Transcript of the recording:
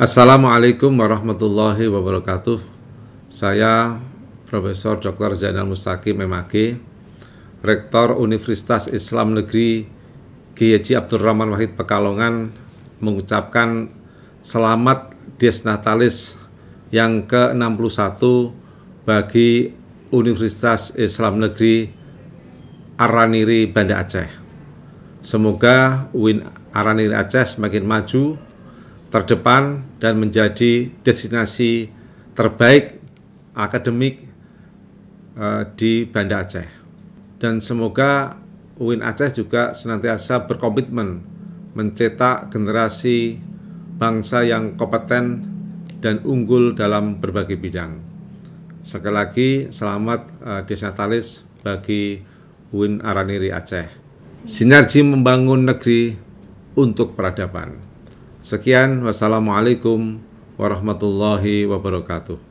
Assalamualaikum warahmatullahi wabarakatuh. Saya Profesor Dr. Zainal Mustaqim MAG, Rektor Universitas Islam Negeri Kiai Haji Abdurrahman Wahid Pekalongan, mengucapkan selamat Dies Natalis yang ke-61 bagi Universitas Islam Negeri Araniri Banda Aceh. Semoga UIN Araniri Aceh semakin maju, terdepan, dan menjadi destinasi terbaik akademik di Banda Aceh. Dan semoga UIN Aceh juga senantiasa berkomitmen mencetak generasi bangsa yang kompeten dan unggul dalam berbagai bidang. Sekali lagi, selamat Dies Natalis bagi UIN Araniri Aceh. Sinergi membangun negeri untuk peradaban. Sekian, wassalamualaikum warahmatullahi wabarakatuh.